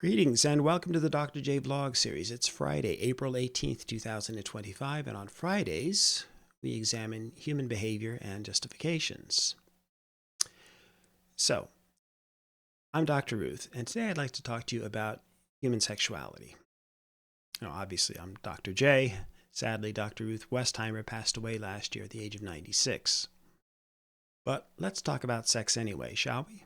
Greetings and welcome to the Dr. J Vlog series. It's Friday, April 18th, 2025, and on Fridays, we examine human behavior and justifications. So, I'm Dr. Ruth, and today I'd like to talk to you about human sexuality. Now, obviously, I'm Dr. J. Sadly, Dr. Ruth Westheimer passed away last year at the age of 96. But let's talk about sex anyway, shall we?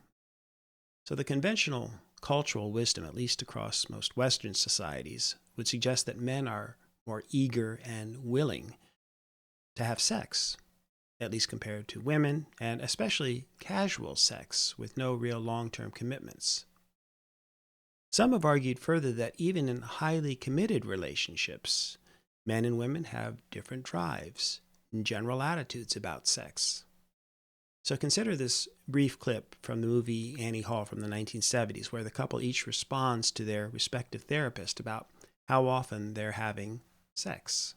So the conventional cultural wisdom, at least across most Western societies, would suggest that men are more eager and willing to have sex, at least compared to women, and especially casual sex with no real long-term commitments. Some have argued further that even in highly committed relationships, men and women have different drives and general attitudes about sex. So consider this brief clip from the movie Annie Hall from the 1970s, where the couple each responds to their respective therapist about how often they're having sex.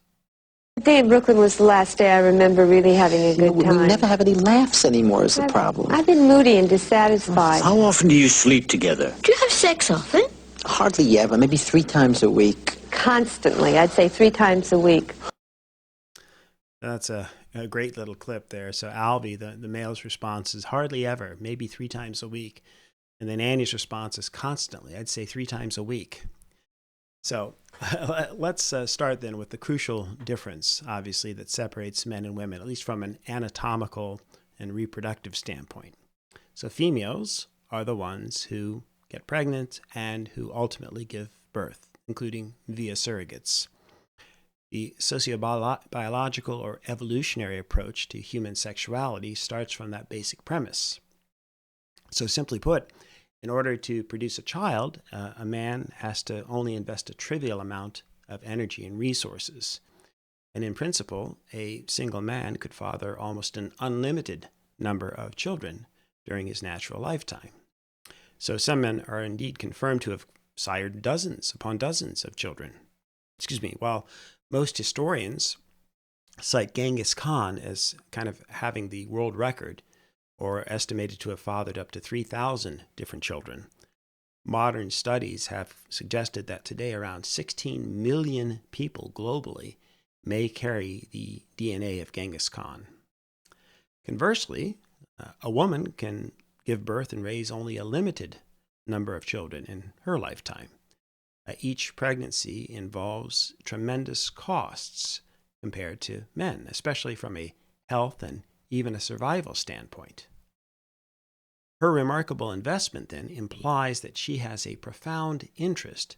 The day in Brooklyn was the last day I remember really having a good time. We never have any laughs anymore is the problem. I've been moody and dissatisfied. How often do you sleep together? Do you have sex often? Hardly ever, maybe 3 times a week. Constantly. I'd say 3 times a week. That's a great little clip there. So Alvy, the male's response is hardly ever, maybe 3 times a week. And then Annie's response is constantly, I'd say 3 times a week. So let's start then with the crucial difference, obviously, that separates men and women, at least from an anatomical and reproductive standpoint. So females are the ones who get pregnant and who ultimately give birth, including via surrogates. The sociobiological or evolutionary approach to human sexuality starts from that basic premise. So simply put, in order to produce a child, a man has to only invest a trivial amount of energy and resources. And in principle, a single man could father almost an unlimited number of children during his natural lifetime. So some men are indeed confirmed to have sired dozens upon dozens of children. While most historians cite Genghis Khan as kind of having the world record, or estimated to have fathered up to 3,000 different children. Modern studies have suggested that today around 16 million people globally may carry the DNA of Genghis Khan. Conversely, a woman can give birth and raise only a limited number of children in her lifetime. Each pregnancy involves tremendous costs compared to men, especially from a health and even a survival standpoint. Her remarkable investment, then, implies that she has a profound interest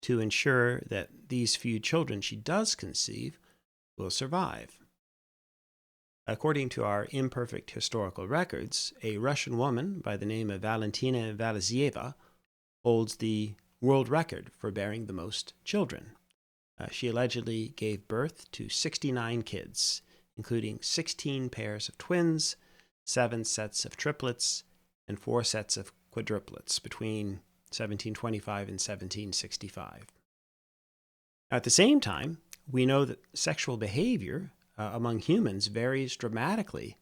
to ensure that these few children she does conceive will survive. According to our imperfect historical records, a Russian woman by the name of Valentina Valizieva holds the world record for bearing the most children. She allegedly gave birth to 69 kids, including 16 pairs of twins, 7 sets of triplets, and 4 sets of quadruplets between 1725 and 1765. At the same time, we know that sexual behavior among humans varies dramatically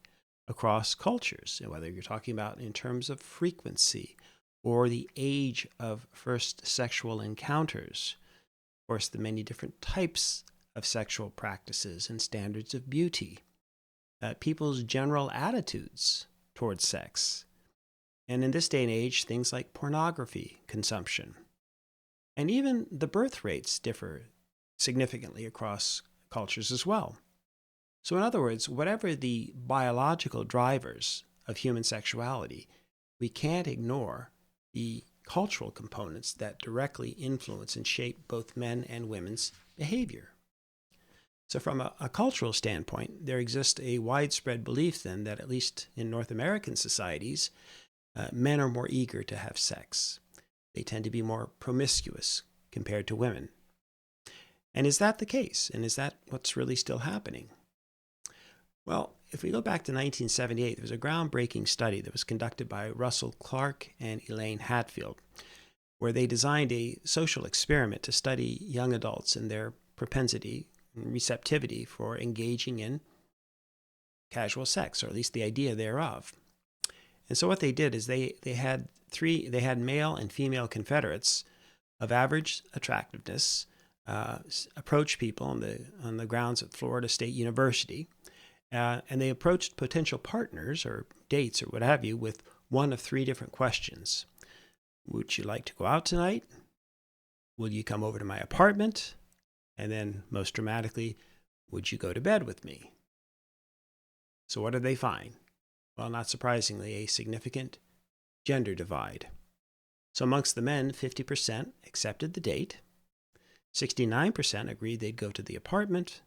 across cultures, whether you're talking about in terms of frequency or the age of first sexual encounters. Of course, the many different types of sexual practices and standards of beauty, people's general attitudes towards sex, and in this day and age, things like pornography consumption. And even the birth rates differ significantly across cultures as well. So in other words, whatever the biological drivers of human sexuality, we can't ignore the cultural components that directly influence and shape both men and women's behavior. So from a cultural standpoint, there exists a widespread belief then that at least in North American societies, men are more eager to have sex. They tend to be more promiscuous compared to women. And is that the case? And is that what's really still happening? Well, if we go back to 1978, there was a groundbreaking study that was conducted by Russell Clark and Elaine Hatfield, where they designed a social experiment to study young adults and their propensity and receptivity for engaging in casual sex, or at least the idea thereof. And so what they did is they had male and female Confederates of average attractiveness approached people on the grounds at Florida State University, and they approached potential partners or dates or what have you with one of three different questions. Would you like to go out tonight? Will you come over to my apartment? And then, most dramatically, would you go to bed with me? So what did they find? Well, not surprisingly, a significant gender divide. So amongst the men, 50% accepted the date, 69% agreed they'd go to the apartment,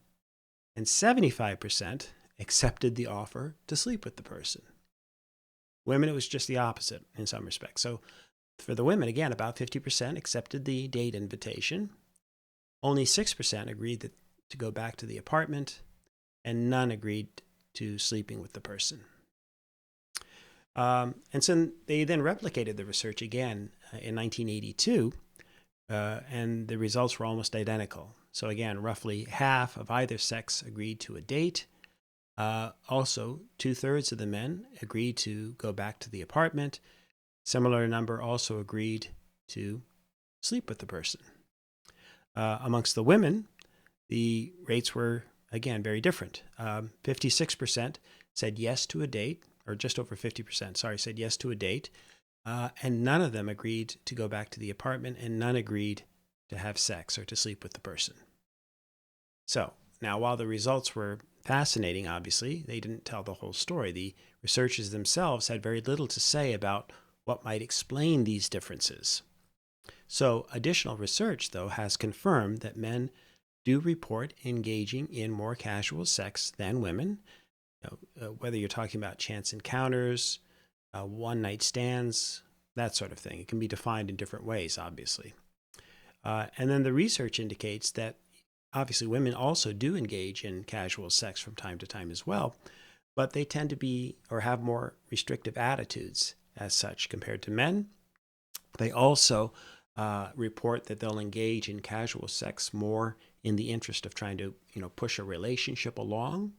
and 75% accepted the offer to sleep with the person. Women, it was just the opposite in some respects. So for the women, again, about 50% accepted the date invitation. Only 6% agreed to go back to the apartment, and none agreed to sleeping with the person. And so they then replicated the research again in 1982, and the results were almost identical. So again, roughly half of either sex agreed to a date. Also, 2/3 of the men agreed to go back to the apartment. Similar number also agreed to sleep with the person. Amongst the women, the rates were, again, very different. 56% said yes to a date, or just over 50%, said yes to a date, and none of them agreed to go back to the apartment, and none agreed to have sex or to sleep with the person. So, now while the results were fascinating, obviously, they didn't tell the whole story. The researchers themselves had very little to say about what might explain these differences. So, additional research, though, has confirmed that men do report engaging in more casual sex than women. Whether you're talking about chance encounters, one-night stands, that sort of thing. It can be defined in different ways, obviously. And then the research indicates that obviously women also do engage in casual sex from time to time as well, but they tend to be or have more restrictive attitudes as such compared to men. They also report that they'll engage in casual sex more in the interest of trying to, push a relationship along.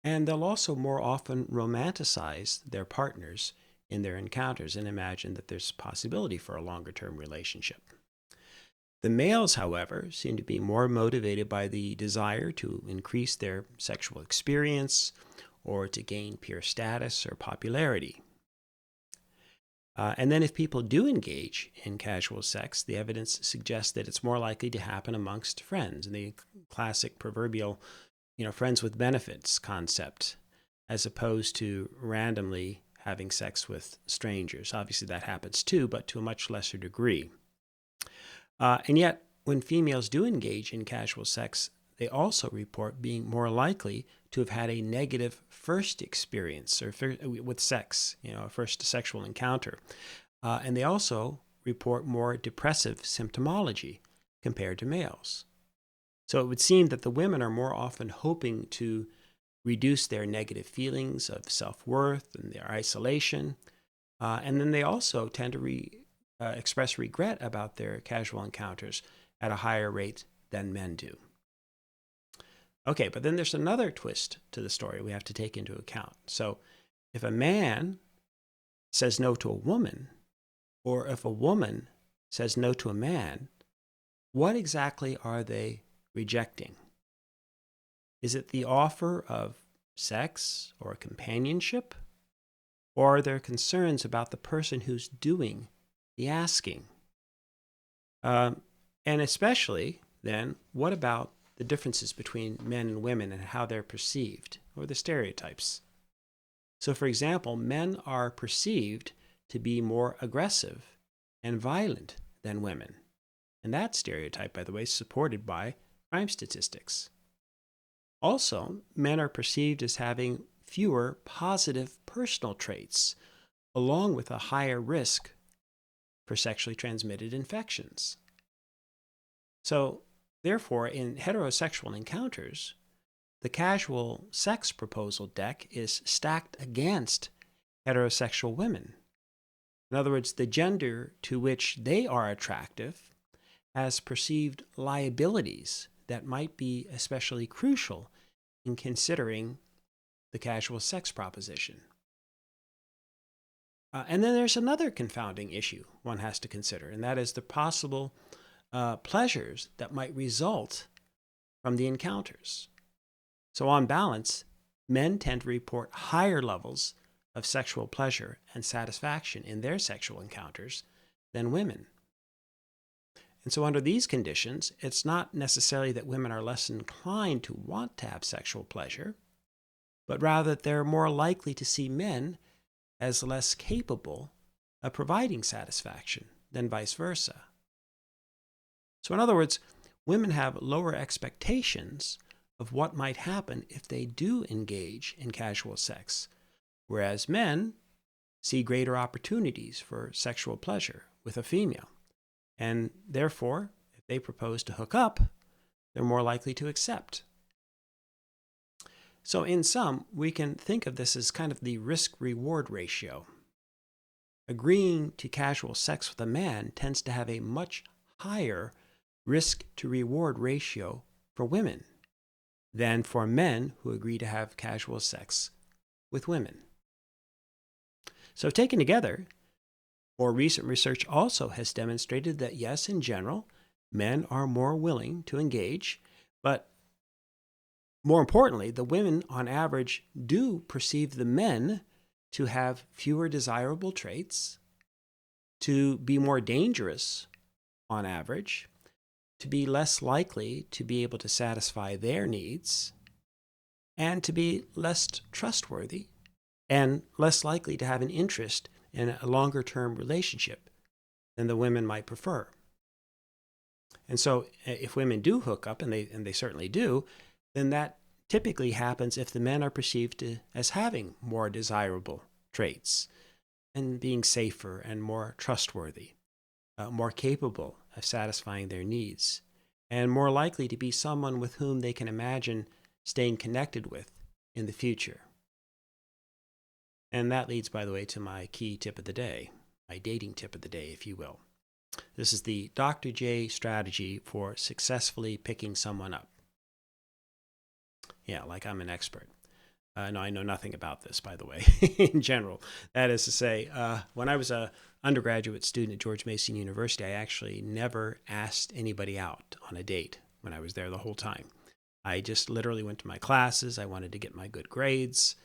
And they'll also more often romanticize their partners in their encounters and imagine that there's possibility for a longer-term relationship. The males, however, seem to be more motivated by the desire to increase their sexual experience or to gain peer status or popularity. And then if people do engage in casual sex, the evidence suggests that it's more likely to happen amongst friends, the classic proverbial friends with benefits concept, as opposed to randomly having sex with strangers. Obviously, that happens too, but to a much lesser degree. And yet, when females do engage in casual sex, they also report being more likely to have had a negative first experience with sex, a first sexual encounter. And they also report more depressive symptomology compared to males. So it would seem that the women are more often hoping to reduce their negative feelings of self-worth and their isolation. And then they also tend to express regret about their casual encounters at a higher rate than men do. Okay, but then there's another twist to the story we have to take into account. So if a man says no to a woman, or if a woman says no to a man, what exactly are they rejecting? Is it the offer of sex or companionship? Or are there concerns about the person who's doing the asking? And especially, then, what about the differences between men and women and how they're perceived, or the stereotypes? So, for example, men are perceived to be more aggressive and violent than women. And that stereotype, by the way, is supported by crime statistics. Also, men are perceived as having fewer positive personal traits, along with a higher risk for sexually transmitted infections. So, therefore, in heterosexual encounters, the casual sex proposal deck is stacked against heterosexual women. In other words, the gender to which they are attractive has perceived liabilities that might be especially crucial in considering the casual sex proposition. And then there's another confounding issue one has to consider, and that is the possible pleasures that might result from the encounters. So on balance, men tend to report higher levels of sexual pleasure and satisfaction in their sexual encounters than women. And so under these conditions, it's not necessarily that women are less inclined to want to have sexual pleasure, but rather that they're more likely to see men as less capable of providing satisfaction than vice versa. So in other words, women have lower expectations of what might happen if they do engage in casual sex, whereas men see greater opportunities for sexual pleasure with a female. And therefore, if they propose to hook up, they're more likely to accept. So in sum, we can think of this as kind of the risk-reward ratio. Agreeing to casual sex with a man tends to have a much higher risk-to-reward ratio for women than for men who agree to have casual sex with women. So taken together, more recent research also has demonstrated that yes, in general, men are more willing to engage, but more importantly, the women on average do perceive the men to have fewer desirable traits, to be more dangerous on average, to be less likely to be able to satisfy their needs, and to be less trustworthy and less likely to have an interest in a longer-term relationship than the women might prefer. And so if women do hook up, and they certainly do, then that typically happens if the men are perceived as having more desirable traits and being safer and more trustworthy, more capable of satisfying their needs, and more likely to be someone with whom they can imagine staying connected with in the future. And that leads, by the way, to my key tip of the day, my dating tip of the day, if you will. This is the Dr. J strategy for successfully picking someone up. Yeah, like I'm an expert. No, I know nothing about this, by the way, in general. That is to say, when I was an undergraduate student at George Mason University, I actually never asked anybody out on a date when I was there the whole time. I just literally went to my classes. I wanted to get my good grades.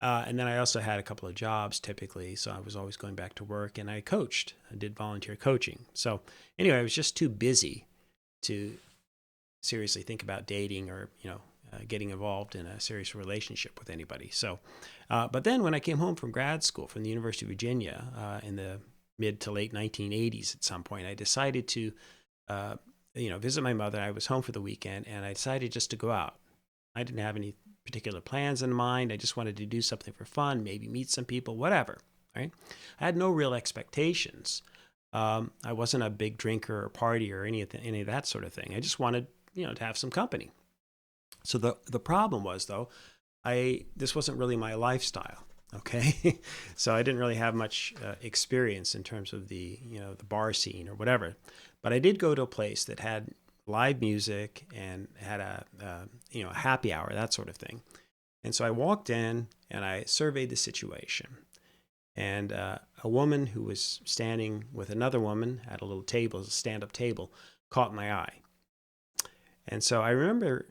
And then I also had a couple of jobs typically, so I was always going back to work, and I coached. I did volunteer coaching. So anyway, I was just too busy to seriously think about dating or, getting involved in a serious relationship with anybody. So, but then when I came home from grad school from the University of Virginia in the mid to late 1980s at some point, I decided to, visit my mother. I was home for the weekend, and I decided just to go out. I didn't have any particular plans in mind. I just wanted to do something for fun, maybe meet some people, whatever, right? I had no real expectations. I wasn't a big drinker or party or any of that sort of thing. I just wanted, to have some company. So the problem was, though, this wasn't really my lifestyle, okay? So I didn't really have much experience in terms of the bar scene or whatever. But I did go to a place that had live music and had a happy hour, that sort of thing. And so I walked in and I surveyed the situation. And a woman who was standing with another woman at a little table, a stand-up table, caught my eye. And so I remember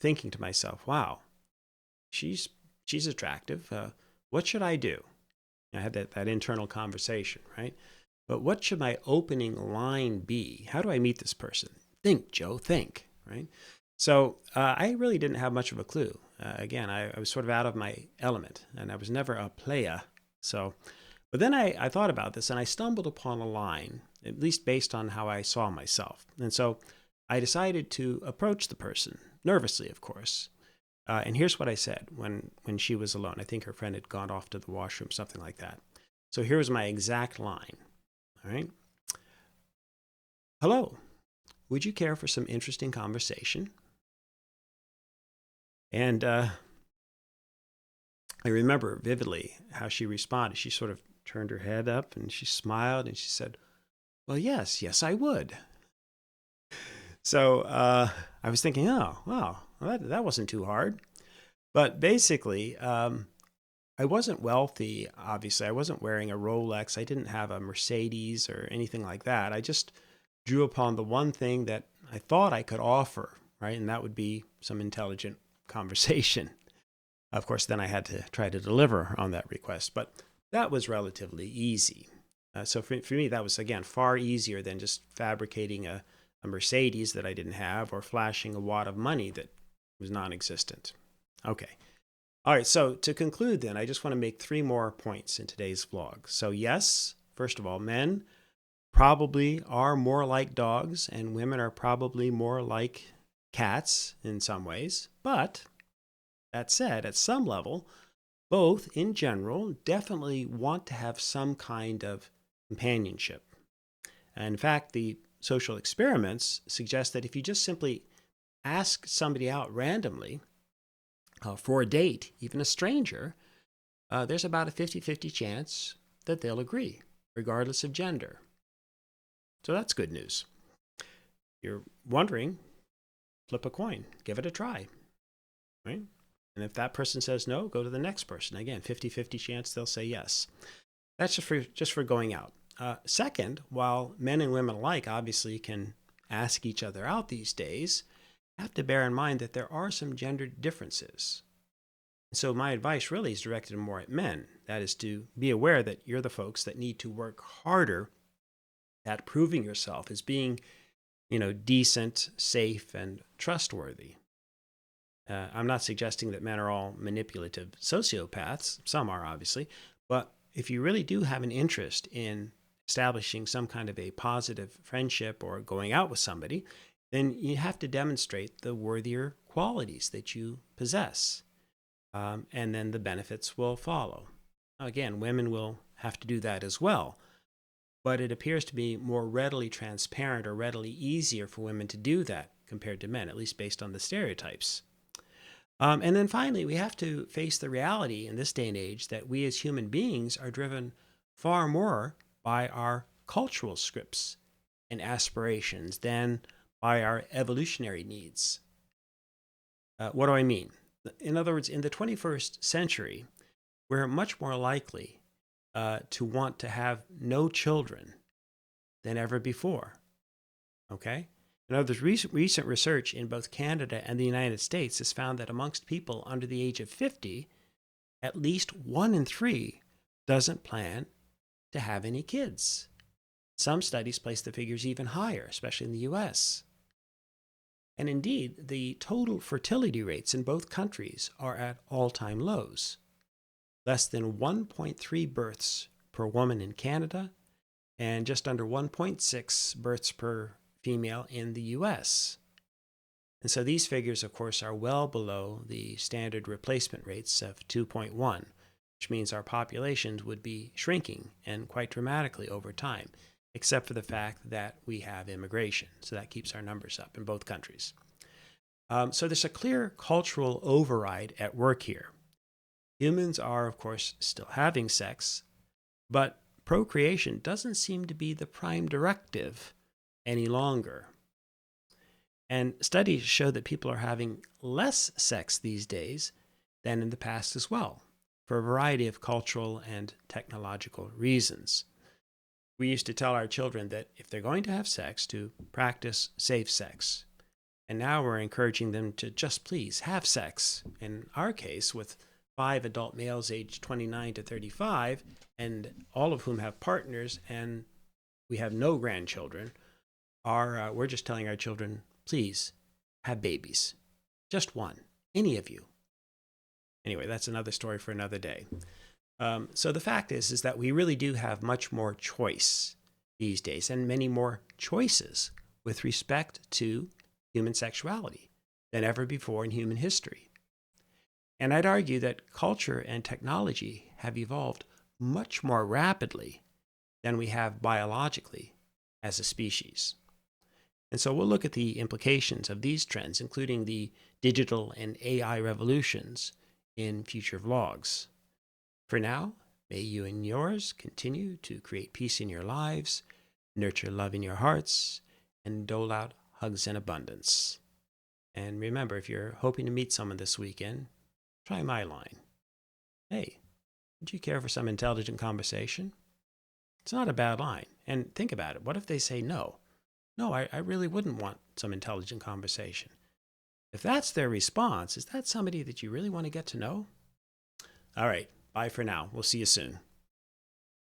thinking to myself, wow, she's attractive. What should I do? I had that internal conversation, right? But what should my opening line be? How do I meet this person? Think, Joe, think, right? So I really didn't have much of a clue. Again, I was sort of out of my element, and I was never a playa. So, but then I thought about this, and I stumbled upon a line, at least based on how I saw myself. And so I decided to approach the person, nervously, of course. And here's what I said when she was alone. I think her friend had gone off to the washroom, something like that. So here was my exact line, all right? Hello, would you care for some interesting conversation? And I remember vividly how she responded. She sort of turned her head up and she smiled and she said, well, yes, I would. So I was thinking, oh, wow, that wasn't too hard. But basically, I wasn't wealthy, obviously. I wasn't wearing a Rolex. I didn't have a Mercedes or anything like that. I just drew upon the one thing that I thought I could offer, right? And that would be some intelligent conversation. Of course, then I had to try to deliver on that request, but that was relatively easy. So for me, that was, again, far easier than just fabricating a Mercedes that I didn't have or flashing a wad of money that was non-existent. Okay. All right. So to conclude then, I just want to make 3 more points in today's vlog. So yes, first of all, men probably are more like dogs and women are probably more like cats in some ways. But that said, at some level, both in general definitely want to have some kind of companionship. And in fact, the social experiments suggest that if you just simply ask somebody out randomly for a date, even a stranger, there's about a 50-50 chance that they'll agree, regardless of gender. So that's good news. You're wondering, flip a coin, give it a try, right? And if that person says no, go to the next person. Again, 50-50 chance they'll say yes. That's just for going out. Second, while men and women alike obviously can ask each other out these days, you have to bear in mind that there are some gender differences. So my advice really is directed more at men. That is to be aware that you're the folks that need to work harder at proving yourself as being, decent, safe, and trustworthy. I'm not suggesting that men are all manipulative sociopaths. Some are, obviously. But if you really do have an interest in establishing some kind of a positive friendship or going out with somebody, then you have to demonstrate the worthier qualities that you possess. And then the benefits will follow. Again, women will have to do that as well. But it appears to be more readily transparent or readily easier for women to do that compared to men, at least based on the stereotypes. And then finally, we have to face the reality in this day and age that we as human beings are driven far more by our cultural scripts and aspirations than by our evolutionary needs. What do I mean? In other words, in the 21st century, we're much more likely to want to have no children than ever before. Okay? In other words, recent research in both Canada and the United States has found that amongst people under the age of 50, at least 1 in 3 doesn't plan to have any kids. Some studies place the figures even higher, especially in the US. And indeed, the total fertility rates in both countries are at all-time lows. Less than 1.3 births per woman in Canada and just under 1.6 births per female in the US. And so these figures, of course, are well below the standard replacement rates of 2.1, which means our populations would be shrinking and quite dramatically over time, except for the fact that we have immigration. So that keeps our numbers up in both countries. So there's a clear cultural override at work here. Humans are, of course, still having sex, but procreation doesn't seem to be the prime directive any longer. And studies show that people are having less sex these days than in the past as well, for a variety of cultural and technological reasons. We used to tell our children that if they're going to have sex, to practice safe sex. And now we're encouraging them to just please have sex. In our case, with 5 adult males aged 29 to 35, and all of whom have partners, and we have no grandchildren, we're just telling our children, please have babies. Just one. Any of you. Anyway, that's another story for another day. So the fact is that we really do have much more choice these days and many more choices with respect to human sexuality than ever before in human history. And I'd argue that culture and technology have evolved much more rapidly than we have biologically as a species. And so we'll look at the implications of these trends, including the digital and AI revolutions, in future vlogs. For now, may you and yours continue to create peace in your lives, nurture love in your hearts, and dole out hugs in abundance. And remember, if you're hoping to meet someone this weekend, try my line. Hey, Would you care for some intelligent conversation? It's not a bad line. And think about it. What if they say no? No, I really wouldn't want some intelligent conversation. If that's their response, is that somebody that you really want to get to know? All right. Bye for now. We'll see you soon.